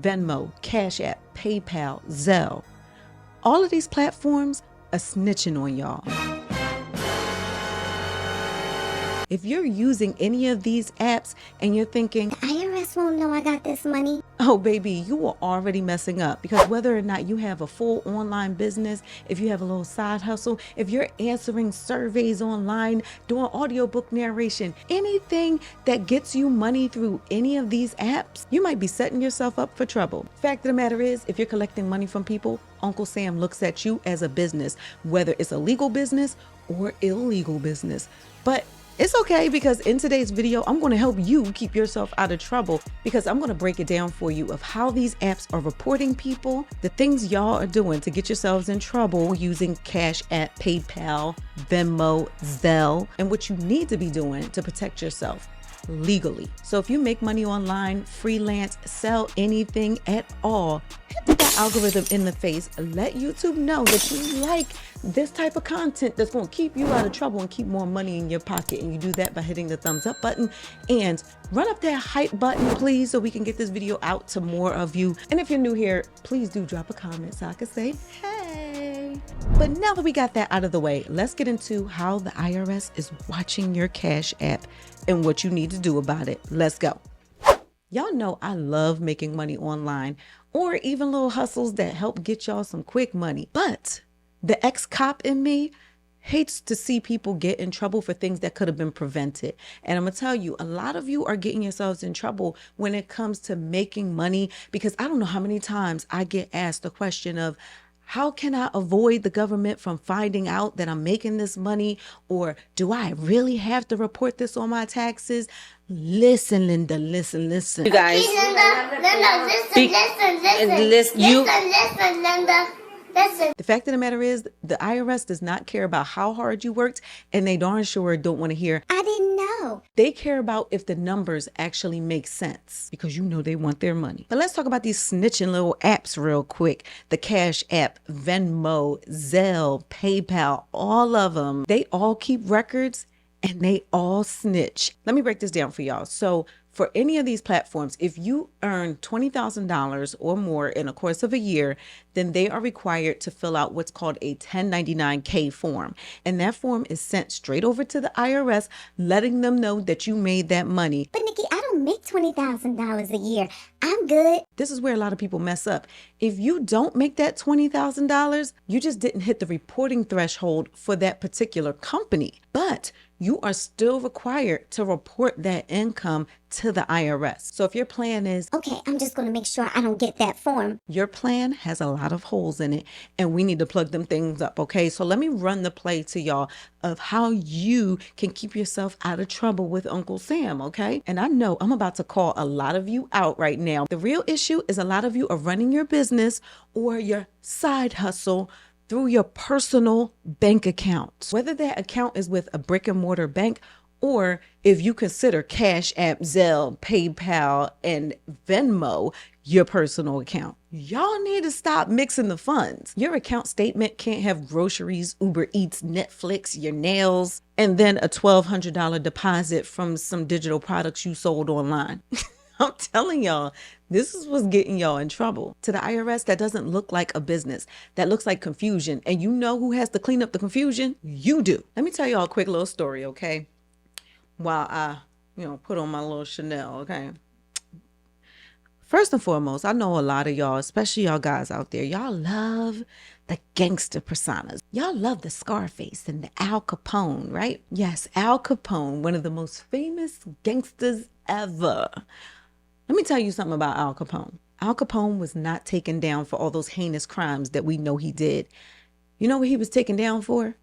Venmo, CashApp, PayPal, Zelle. All of these platforms are snitching on y'all. If you're using any of these apps and you're thinking, the IRS won't know I got this money. oh baby, you are already messing up, because whether or not you have a full online business, if you have a little side hustle, if you're answering surveys online, doing audiobook narration, anything that gets you money through any of these apps, you might be setting yourself up for trouble. Fact of the matter is, if you're collecting money from people, Uncle Sam looks at you as a business, whether it's a legal business or illegal business. But it's okay, because in today's video, I'm going to help you keep yourself out of trouble, because I'm going to break it down for you of how these apps are reporting people, the things y'all are doing to get yourselves in trouble using CashApp, PayPal, Venmo, Zelle, and what you need to be doing to protect yourself legally. So if you make money online, freelance, sell anything at all, hit that algorithm in the face. Let YouTube know that you like this type of content that's going to keep you out of trouble and keep more money in your pocket. And you do that by hitting the thumbs up button and run up that hype button, please, so we can get this video out to more of you. And if you're new here, please do drop a comment so I can say, hey. But now that we got that out of the way, let's get into how the IRS is watching your Cash App and what you need to do about it. Let's go. Y'all know I love making money online, or even little hustles that help get y'all some quick money. But the ex-cop in me hates to see people get in trouble for things that could have been prevented. And I'm gonna tell you, a lot of you are getting yourselves in trouble when it comes to making money, because I don't know how many times I get asked the question of, how can I avoid the government from finding out that I'm making this money? Or do I really have to report this on my taxes? Listen, Linda, listen. You guys. Listen, Linda. Listen. The fact of the matter is, the IRS does not care about how hard you worked, and they darn sure don't want to hear, I didn't know. They care about if the numbers actually make sense, because you know they want their money. But let's talk about these snitching little apps real quick. The Cash App, Venmo, Zelle, PayPal, all of them. They all keep records and they all snitch. Let me break this down for y'all. So for any of these platforms, if you earn $20,000 or more in a course of a year, then they are required to fill out what's called a 1099-K form. And that form is sent straight over to the IRS, letting them know that you made that money. But Nikki, I don't make $20,000 a year. I'm good. This is where a lot of people mess up. If you don't make that $20,000, you just didn't hit the reporting threshold for that particular company. But you are still required to report that income to the IRS. So if your plan is, okay, I'm just going to make sure I don't get that form. Your plan has a lot of holes in it, and we need to plug them things up, okay? So let me run the play to y'all of how you can keep yourself out of trouble with Uncle Sam, okay? And I know I'm about to call a lot of you out right now. The real issue is a lot of you are running your business or your side hustle through your personal bank account. Whether that account is with a brick and mortar bank, or if you consider Cash App, Zelle, PayPal, and Venmo your personal account. Y'all need to stop mixing the funds. Your account statement can't have groceries, Uber Eats, Netflix, your nails, and then a $1,200 deposit from some digital products you sold online. I'm telling y'all, this is what's getting y'all in trouble. To the IRS, that doesn't look like a business. That looks like confusion. And you know who has to clean up the confusion? You do. Let me tell y'all a quick little story, okay? While I, put on my little Chanel, okay? First and foremost, I know a lot of y'all, especially y'all guys out there, y'all love the gangster personas. Y'all love the Scarface and the Al Capone, right? Yes, Al Capone, one of the most famous gangsters ever. Let me tell you something about Al Capone. Al Capone was not taken down for all those heinous crimes that we know he did. You know what he was taken down for?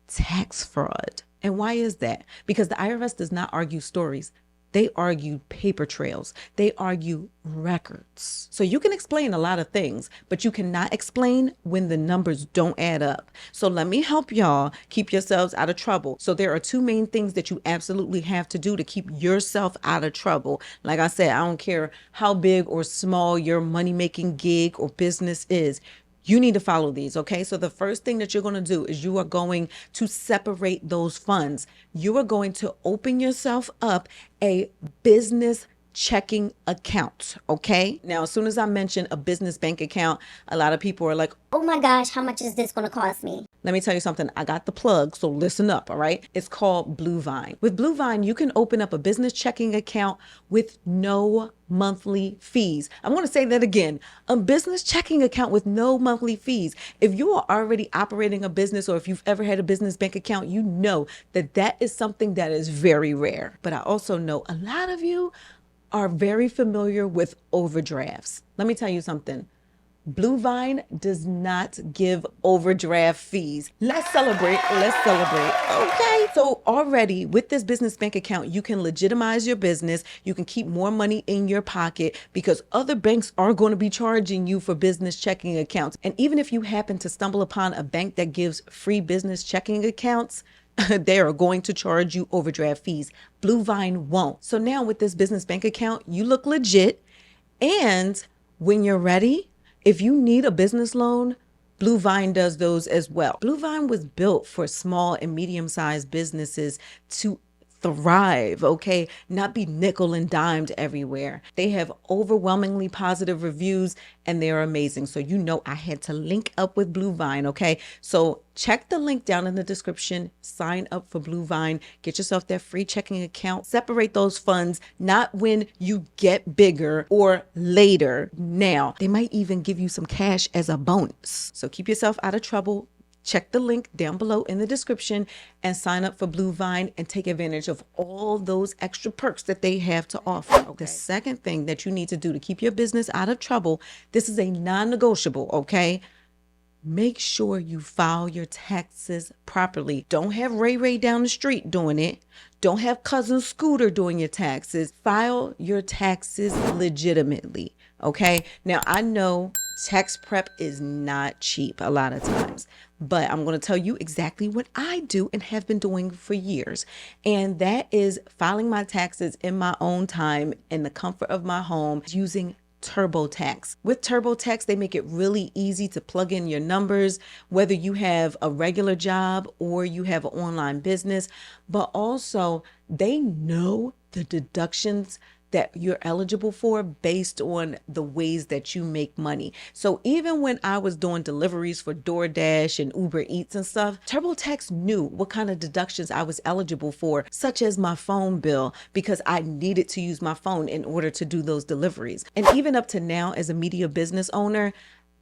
Tax fraud. And why is that? Because the IRS does not argue stories. They argue paper trails. They argue records. So you can explain a lot of things, but you cannot explain when the numbers don't add up. So let me help y'all keep yourselves out of trouble. So there are two main things that you absolutely have to do to keep yourself out of trouble. Like I said, I don't care how big or small your money-making gig or business is. You need to follow these, okay? So the first thing that you're going to do is you are going to separate those funds. You are going to open yourself up a business checking account, okay? Now, as soon as I mention a business bank account, a lot of people are like, oh my gosh, how much is this going to cost me? let me tell you something. I got the plug, so listen up, all right? It's called Bluevine. With Bluevine, you can open up a business checking account with no monthly fees. I'm going to say that again. A business checking account with no monthly fees. If you are already operating a business, or if you've ever had a business bank account, you know that that is something that is very rare. But I also know a lot of you are very familiar with overdrafts. Let me tell you something. Bluevine does not give overdraft fees. Let's celebrate. Let's celebrate. Okay. So already with this business bank account, you can legitimize your business. You can keep more money in your pocket because other banks are going to be charging you for business checking accounts. And even if you happen to stumble upon a bank that gives free business checking accounts, they are going to charge you overdraft fees. Bluevine won't. So now with this business bank account, you look legit. And when you're ready, if you need a business loan, Bluevine does those as well. Bluevine was built for small and medium-sized businesses to thrive, okay? Not be nickel and dimed everywhere. They have overwhelmingly positive reviews and they're amazing. So you know I had to link up with Bluevine, okay? So check the link down in the description, sign up for Bluevine, get yourself that free checking account, separate those funds, not when you get bigger or later. Now, they might even give you some cash as a bonus. So keep yourself out of trouble. Check the link down below in the description and sign up for Bluevine and take advantage of all those extra perks that they have to offer. Okay. The second thing that you need to do to keep your business out of trouble, this is a non-negotiable, okay? Make sure you file your taxes properly. Don't have Ray down the street doing it. Don't have cousin Scooter doing your taxes. File your taxes legitimately, okay? Now, I know tax prep is not cheap a lot of times, but I'm going to tell you exactly what I do and have been doing for years. And that is filing my taxes in my own time in the comfort of my home using TurboTax. With TurboTax, they make it really easy to plug in your numbers, whether you have a regular job or you have an online business, but also they know the deductions that you're eligible for based on the ways that you make money. So even when I was doing deliveries for DoorDash and Uber Eats and stuff, TurboTax knew what kind of deductions I was eligible for, such as my phone bill, because I needed to use my phone in order to do those deliveries. And even up to now, as a media business owner,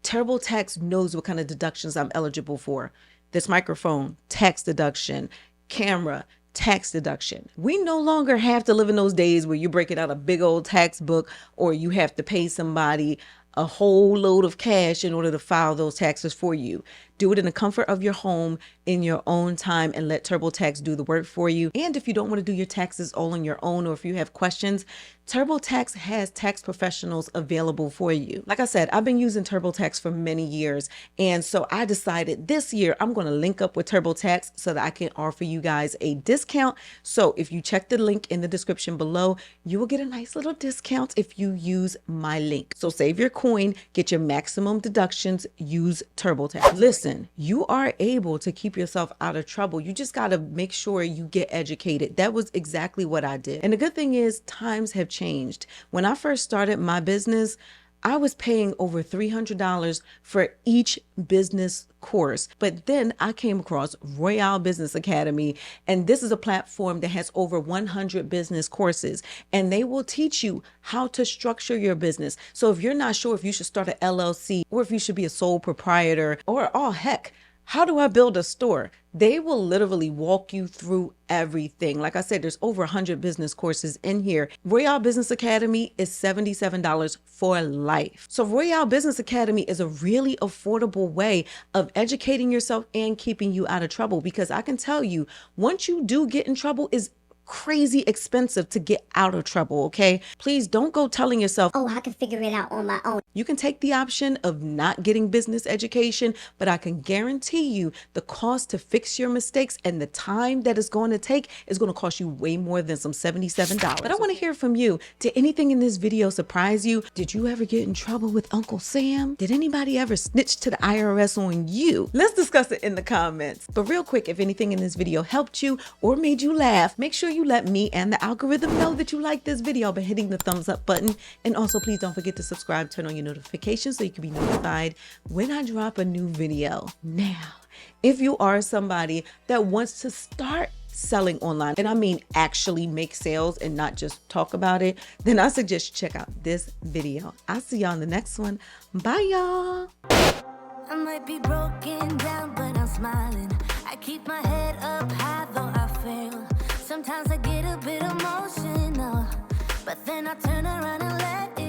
TurboTax knows what kind of deductions I'm eligible for. This microphone, tax deduction, camera, tax deduction. We no longer have to live in those days where you're breaking out a big old tax book or you have to pay somebody a whole load of cash in order to file those taxes for you. Do it in the comfort of your home in your own time and let TurboTax do the work for you. And if you don't want to do your taxes all on your own, or if you have questions, TurboTax has tax professionals available for you. Like I said, I've been using TurboTax for many years. And so I decided this year I'm going to link up with TurboTax so that I can offer you guys a discount. So if you check the link in the description below, you will get a nice little discount if you use my link. So save your coin, get your maximum deductions, use TurboTax. Listen, you are able to keep yourself out of trouble. You just got to make sure you get educated. That was exactly what I did. And the good thing is times have changed. When I first started my business, I was paying over $300 for each business course. But then I came across Royale Business Academy, and this is a platform that has over 100 business courses, and they will teach you how to structure your business. So if you're not sure if you should start an LLC or if you should be a sole proprietor, or oh heck, how do I build a store? They will literally walk you through everything. Like I said, there's over 100 business courses in here. Royale Business Academy is $77 for life. So Royale Business Academy is a really affordable way of educating yourself and keeping you out of trouble, because I can tell you, once you do get in trouble, is crazy expensive to get out of trouble, okay? Please don't go telling yourself, oh, I can figure it out on my own. You can take the option of not getting business education, but I can guarantee you the cost to fix your mistakes and the time that it's going to take is going to cost you way more than some $77. But I want to hear from you. Did anything in this video surprise you? Did you ever get in trouble with Uncle Sam? Did anybody ever snitch to the IRS on you? Let's discuss it in the comments. But real quick, if anything in this video helped you or made you laugh, make sure you you let me and the algorithm know that you like this video by hitting the thumbs up button. And also, please don't forget to subscribe, turn on your notifications so you can be notified when I drop a new video. Now, if you are somebody that wants to start selling online, and I mean actually make sales and not just talk about it, then I suggest you check out this video. I'll see y'all in the next one. Bye, y'all. I might be broken down, but I'm smiling. I keep my head up high, though I fail. Sometimes I get a bit emotional, but then I turn around and let it